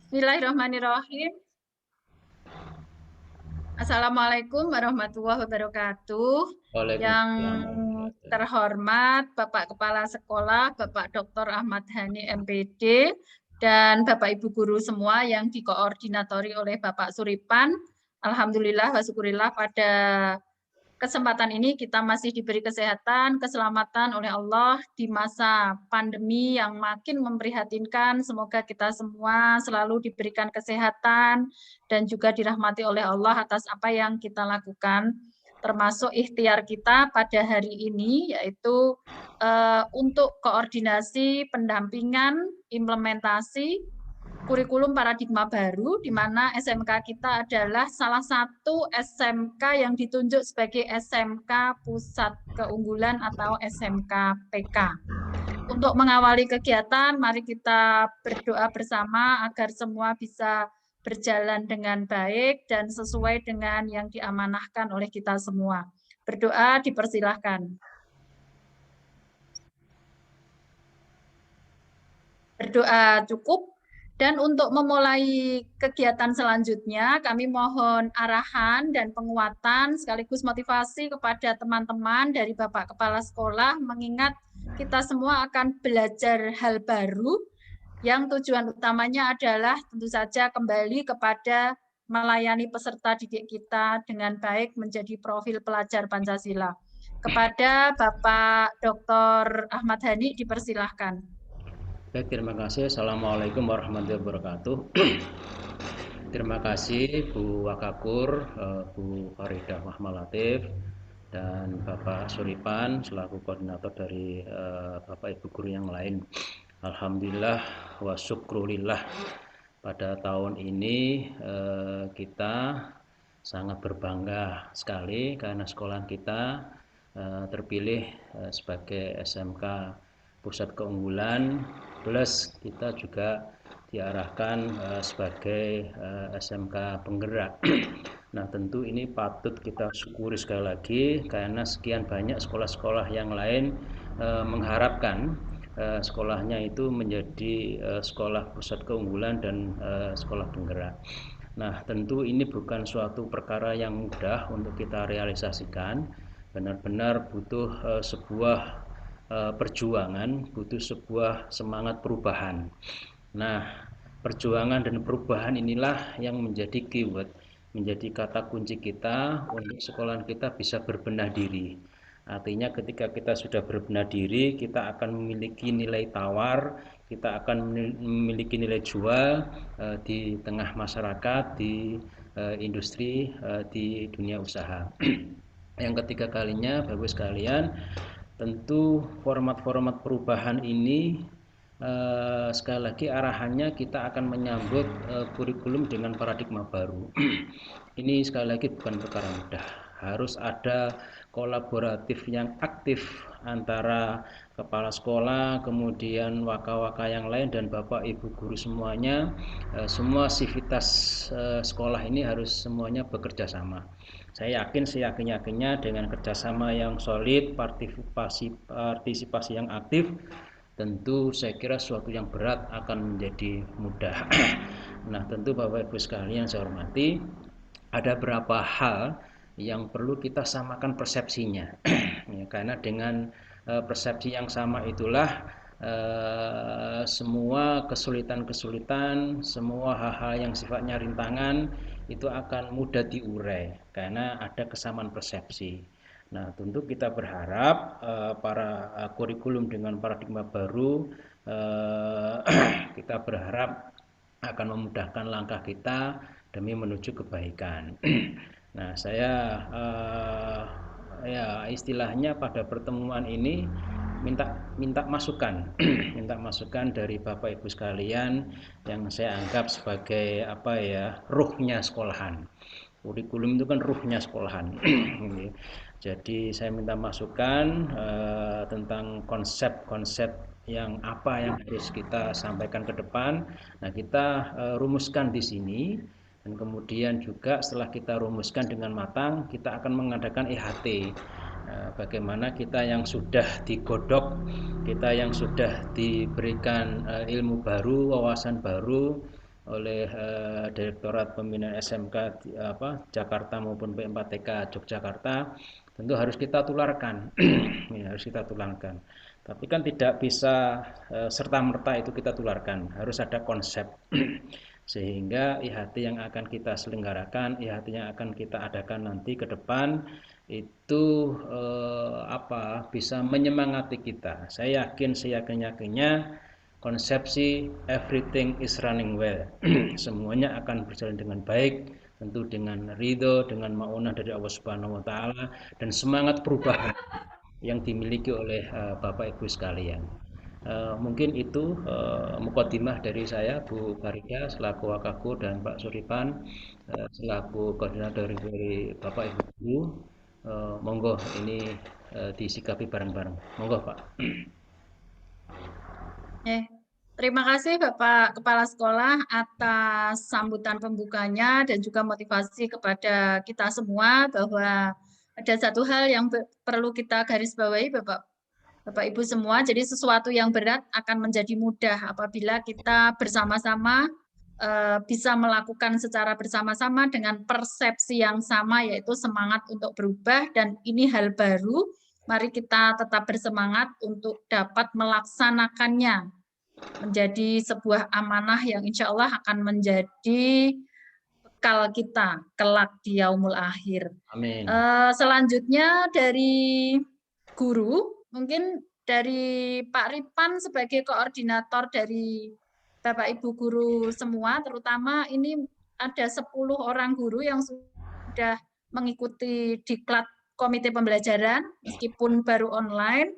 Bismillahirrahmanirrahim. Assalamualaikum warahmatullahi wabarakatuh. Yang Waalaikumsalam warahmatullahi wabarakatuh. terhormat Bapak Kepala Sekolah, Bapak Dr. Ahmad Hani MPD, dan Bapak Ibu Guru semua yang dikoordinatori oleh Bapak Suripan. Alhamdulillah wa syukurillah pada kesempatan ini kita masih diberi kesehatan, keselamatan oleh Allah di masa pandemi yang makin memprihatinkan. Semoga kita semua selalu diberikan kesehatan dan juga dirahmati oleh Allah atas apa yang kita lakukan, termasuk ikhtiar kita pada hari ini, yaitu untuk koordinasi, pendampingan, implementasi kurikulum paradigma baru, di mana SMK kita adalah salah satu SMK yang ditunjuk sebagai SMK Pusat Keunggulan atau SMK PK. Untuk mengawali kegiatan, mari kita berdoa bersama agar semua bisa berjalan dengan baik dan sesuai dengan yang diamanahkan oleh kita semua. Berdoa dipersilahkan. Berdoa cukup. Dan untuk memulai kegiatan selanjutnya, kami mohon arahan dan penguatan sekaligus motivasi kepada teman-teman dari Bapak Kepala Sekolah, mengingat kita semua akan belajar hal baru yang tujuan utamanya adalah tentu saja kembali kepada melayani peserta didik kita dengan baik menjadi profil pelajar Pancasila. Kepada Bapak Dr. Ahmad Hani dipersilahkan. Baik, terima kasih. Assalamualaikum warahmatullahi wabarakatuh. Terima kasih Bu Wakakur, Bu Faridah Mahmalatif, dan Bapak Suripan selaku koordinator dari Bapak Ibu Guru yang lain. Alhamdulillah wa syukrulillah, pada tahun ini kita sangat berbangga sekali karena sekolah kita terpilih sebagai SMK Pusat Keunggulan, plus kita juga diarahkan sebagai SMK penggerak. Nah, tentu ini patut kita syukuri sekali lagi karena sekian banyak sekolah-sekolah yang lain mengharapkan sekolahnya itu menjadi sekolah pusat keunggulan dan sekolah penggerak. Nah, tentu ini bukan suatu perkara yang mudah untuk kita realisasikan. Benar-benar butuh sebuah perjuangan, butuh sebuah semangat perubahan. Nah, perjuangan dan perubahan inilah yang menjadi keyword, menjadi kata kunci kita untuk sekolah kita bisa berbenah diri. Artinya ketika kita sudah berbenah diri, kita akan memiliki nilai tawar, kita akan memiliki nilai jual di tengah masyarakat, di industri, di dunia usaha. Yang ketiga kalinya, Bapak sekalian, tentu format-format perubahan ini sekali lagi arahannya kita akan menyambut kurikulum dengan paradigma baru. Ini sekali lagi bukan perkara mudah. Harus ada kolaboratif yang aktif antara kepala sekolah, kemudian waka-waka yang lain dan Bapak Ibu guru semuanya. Semua sivitas sekolah ini harus semuanya bekerja sama. Saya yakin seyakin-yakinnya dengan kerjasama yang solid, partisipasi yang aktif, tentu saya kira suatu yang berat akan menjadi mudah. Nah, tentu Bapak Ibu sekalian yang saya hormati, ada beberapa hal yang perlu kita samakan persepsinya. Ya, karena dengan persepsi yang sama itulah semua kesulitan-kesulitan, semua hal-hal yang sifatnya rintangan itu akan mudah diurai karena ada kesamaan persepsi. Nah, tentu kita berharap para kurikulum dengan paradigma baru kita berharap akan memudahkan langkah kita demi menuju kebaikan. Nah, saya ya istilahnya pada pertemuan ini minta masukan, minta masukan dari Bapak Ibu sekalian yang saya anggap sebagai apa ya, ruhnya sekolahan. Kurikulum itu kan ruhnya sekolahan. Jadi saya minta masukan tentang konsep-konsep yang apa yang harus kita sampaikan ke depan. Nah, kita rumuskan di sini dan kemudian juga setelah kita rumuskan dengan matang, kita akan mengadakan EHT. Bagaimana kita yang sudah digodok, kita yang sudah diberikan ilmu baru, wawasan baru, oleh Direktorat Pembinaan SMK Jakarta maupun P4TK Yogyakarta tentu harus kita tularkan. Ya, harus kita tularkan. Tapi kan tidak bisa serta-merta itu kita tularkan, harus ada konsep. Sehingga IHT yang akan kita selenggarakan, IHT yang akan kita adakan nanti ke depan itu bisa menyemangati kita. Saya yakin, seyakin-yakinnya konsepsi everything is running well. Semuanya akan berjalan dengan baik, tentu dengan ridho, dengan maunah dari Allah Subhanahu wa taala dan semangat perubahan yang dimiliki oleh Bapak Ibu sekalian. Mungkin itu mukadimah dari saya, Bu Farida selaku Wakakur dan Pak Suripan selaku koordinator dari Bapak Ibu Guru. Monggo ini disikapi bareng-bareng. Monggo Pak. Terima kasih Bapak Kepala Sekolah atas sambutan pembukanya dan juga motivasi kepada kita semua bahwa ada satu hal yang perlu kita garis bawahi Bapak Ibu semua. Jadi sesuatu yang berat akan menjadi mudah apabila kita bersama-sama bisa melakukan secara bersama-sama dengan persepsi yang sama, yaitu semangat untuk berubah, dan ini hal baru. Mari kita tetap bersemangat untuk dapat melaksanakannya menjadi sebuah amanah yang insya Allah akan menjadi bekal kita kelak di yaumul akhir. Amin. Selanjutnya dari guru, mungkin dari Pak Ripan sebagai koordinator dari Bapak Ibu guru semua, terutama ini ada 10 orang guru yang sudah mengikuti diklat komite pembelajaran meskipun baru online.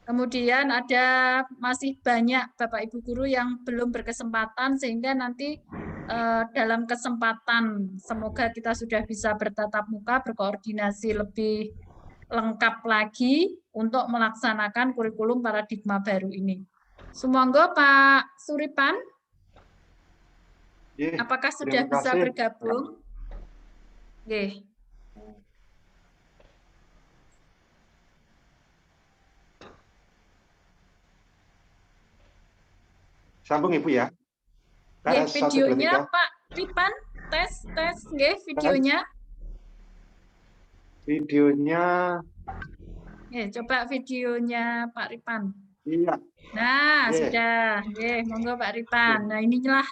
Kemudian ada masih banyak Bapak Ibu guru yang belum berkesempatan, sehingga nanti dalam kesempatan semoga kita sudah bisa bertatap muka, berkoordinasi lebih lengkap lagi untuk melaksanakan kurikulum paradigma baru ini. Sumangga Pak Suripan, apakah sudah bisa bergabung? Oke. Sambung Ibu ya. Videonya Pak Ripan, tes videonya. Coba videonya Pak Ripan. Iya. Nah, sudah. Monggo Pak Ripan. Nah, inilah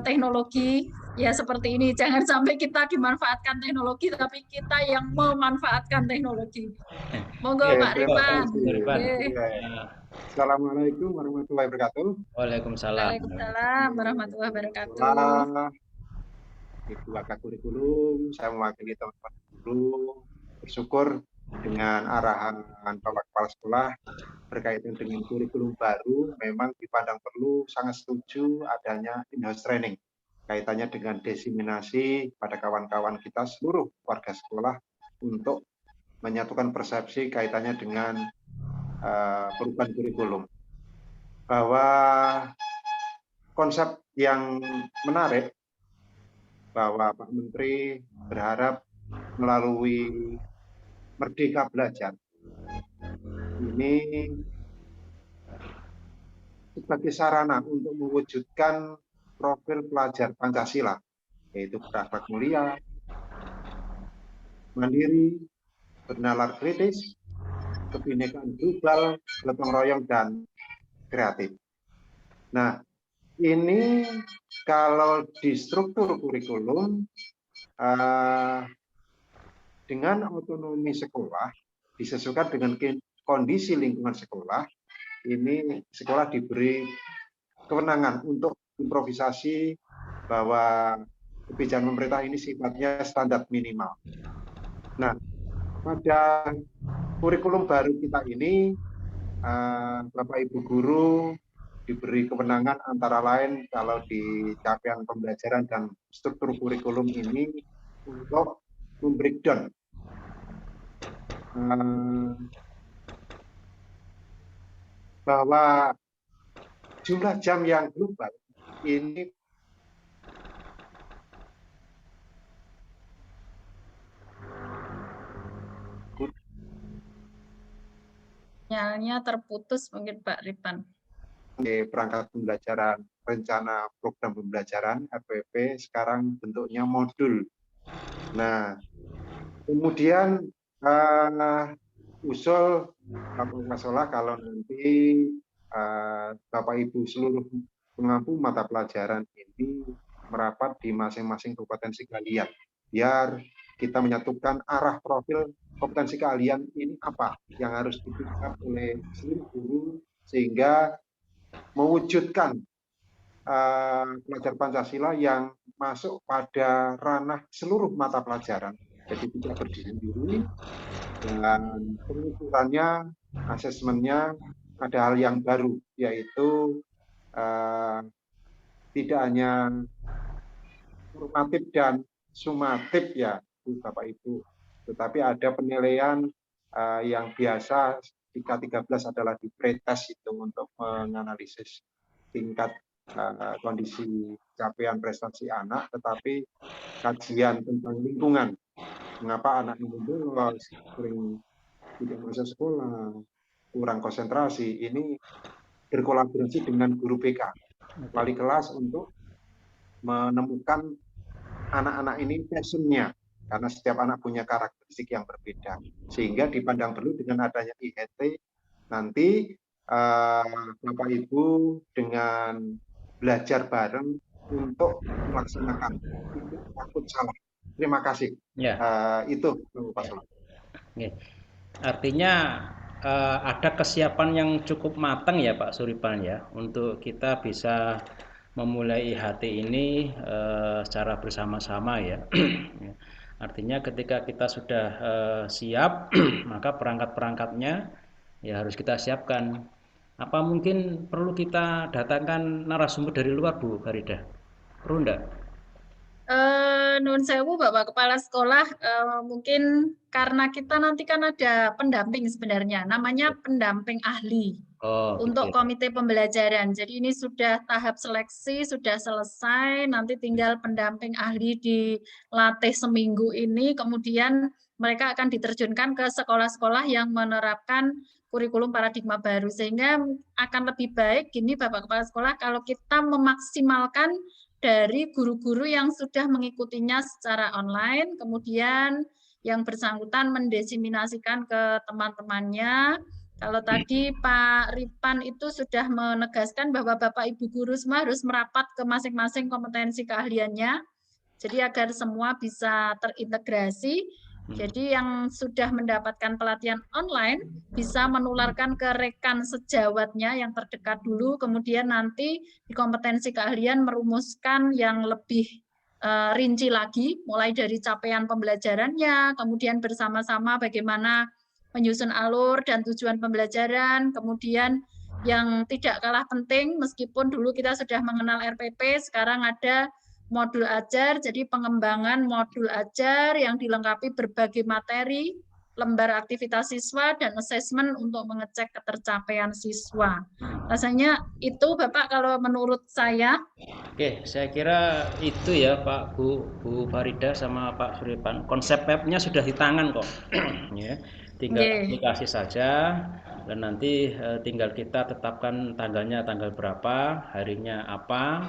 teknologi ya seperti ini. Jangan sampai kita dimanfaatkan teknologi, tapi kita yang memanfaatkan teknologi. Monggo Pak Ripan. Assalamualaikum warahmatullahi wabarakatuh. Waalaikumsalam. Waalaikumsalam warahmatullahi wabarakatuh. Ibu Waka Kurikulum, saya mewakili teman-teman guru, bersyukur dengan arahan Bapak Kepala Sekolah berkaitan dengan kurikulum baru, memang dipandang perlu, sangat setuju adanya in-house training kaitannya dengan diseminasi pada kawan-kawan kita seluruh warga sekolah untuk menyatukan persepsi kaitannya dengan perubahan kurikulum. Bahwa konsep yang menarik bahwa Pak Menteri berharap melalui Merdeka Belajar ini sebagai sarana untuk mewujudkan profil pelajar Pancasila, yaitu berakhlak mulia, mandiri, bernalar kritis, kebinekaan global, gotong royong, dan kreatif. Nah, ini kalau di struktur kurikulum dengan otonomi sekolah disesuaikan dengan kondisi lingkungan sekolah, ini sekolah diberi kewenangan untuk improvisasi bahwa kebijakan pemerintah ini sifatnya standar minimal. Nah, pada kurikulum baru kita ini, Bapak Ibu guru diberi kewenangan antara lain kalau di capaian pembelajaran dan struktur kurikulum ini untuk membreakdown bahwa jumlah jam yang global ini Sinyalnya terputus mungkin Pak Ripan. Perangkat pembelajaran rencana program pembelajaran RPP sekarang bentuknya modul. Nah, kemudian usul Bapak Sekolah kalau nanti Bapak Ibu seluruh pengampu mata pelajaran ini merapat di masing-masing kompetensi kalian, biar kita menyatukan arah profil kompetensi kalian ini apa yang harus dipikirkan oleh seluruh guru sehingga mewujudkan pelajar Pancasila yang masuk pada ranah seluruh mata pelajaran. Jadi tidak berdiri sendiri dan pengukurannya, asesmennya ada hal yang baru, yaitu tidak hanya formatif dan sumatif ya Bapak Ibu, tetapi ada penilaian yang biasa tingkat 13 adalah di pretest itu untuk menganalisis tingkat kondisi capaian prestasi anak, tetapi kajian tentang lingkungan, mengapa anak ini bolos, sering tidak masuk sekolah, kurang konsentrasi, ini berkolaborasi dengan guru BK, wali kelas untuk menemukan anak-anak ini passion-nya, karena setiap anak punya karakteristik yang berbeda, sehingga dipandang perlu dengan adanya IHT nanti Bapak Ibu dengan belajar bareng untuk melaksanakan, tidak takut salah. Terima kasih. Ya. Itu Pak Solah. Artinya ada kesiapan yang cukup matang ya Pak Suripan ya untuk kita bisa memulai IHT ini secara bersama-sama ya. Artinya ketika kita sudah siap maka perangkat-perangkatnya ya harus kita siapkan. Apa mungkin perlu kita datangkan narasumber dari luar Bu Farida? Perlu enggak? Nun sewu Bapak Kepala Sekolah, mungkin karena kita nanti kan ada pendamping sebenarnya, namanya pendamping ahli untuk komite pembelajaran. Jadi ini sudah tahap seleksi, sudah selesai, nanti tinggal pendamping ahli dilatih seminggu ini, kemudian mereka akan diterjunkan ke sekolah-sekolah yang menerapkan kurikulum paradigma baru, sehingga akan lebih baik gini Bapak Kepala Sekolah kalau kita memaksimalkan dari guru-guru yang sudah mengikutinya secara online, kemudian yang bersangkutan mendesiminasikan ke teman-temannya. Kalau tadi Pak Ripan itu sudah menegaskan bahwa Bapak Ibu guru semua harus merapat ke masing-masing kompetensi keahliannya, jadi agar semua bisa terintegrasi. Jadi yang sudah mendapatkan pelatihan online bisa menularkan ke rekan sejawatnya yang terdekat dulu, kemudian nanti di kompetensi keahlian merumuskan yang lebih rinci lagi, mulai dari capaian pembelajarannya, kemudian bersama-sama bagaimana menyusun alur dan tujuan pembelajaran, kemudian yang tidak kalah penting, meskipun dulu kita sudah mengenal RPP, sekarang ada modul ajar, jadi pengembangan modul ajar yang dilengkapi berbagai materi, lembar aktivitas siswa, dan asesmen untuk mengecek ketercapaian siswa. Rasanya itu Bapak kalau menurut saya. Oke, saya kira itu ya Pak, Bu Farida sama Pak Suripan. Konsep mapnya sudah di tangan kok. Ya, tinggal aplikasi saja dan nanti tinggal kita tetapkan tanggalnya tanggal berapa, harinya apa.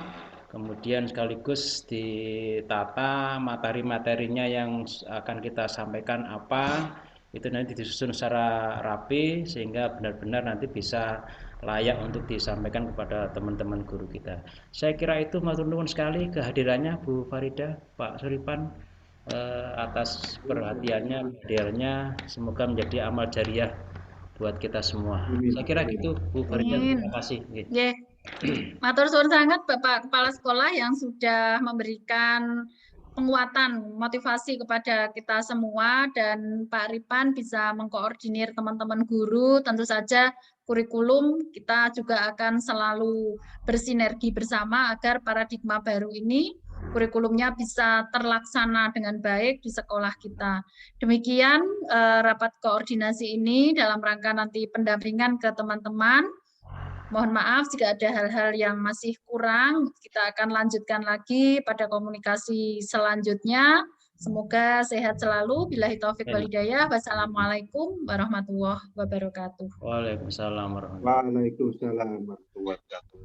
Kemudian sekaligus ditata materi-materinya yang akan kita sampaikan apa, itu nanti disusun secara rapi sehingga benar-benar nanti bisa layak untuk disampaikan kepada teman-teman guru kita. Saya kira itu matur nuwun sekali kehadirannya Bu Farida, Pak Suripan, atas perhatiannya, idealnya, semoga menjadi amal jariah buat kita semua. Saya kira gitu Bu Farida, terima kasih. Matur suwun sangat Bapak Kepala Sekolah yang sudah memberikan penguatan motivasi kepada kita semua, dan Pak Ripan bisa mengkoordinir teman-teman guru. Tentu saja kurikulum kita juga akan selalu bersinergi bersama agar paradigma baru ini kurikulumnya bisa terlaksana dengan baik di sekolah kita. Demikian rapat koordinasi ini dalam rangka nanti pendampingan ke teman-teman. Mohon maaf jika ada hal-hal yang masih kurang, kita akan lanjutkan lagi pada komunikasi selanjutnya. Semoga sehat selalu. Billahi taufik wal hidayah. Wassalamualaikum warahmatullahi wabarakatuh. Waalaikumsalam warahmatullahi wabarakatuh.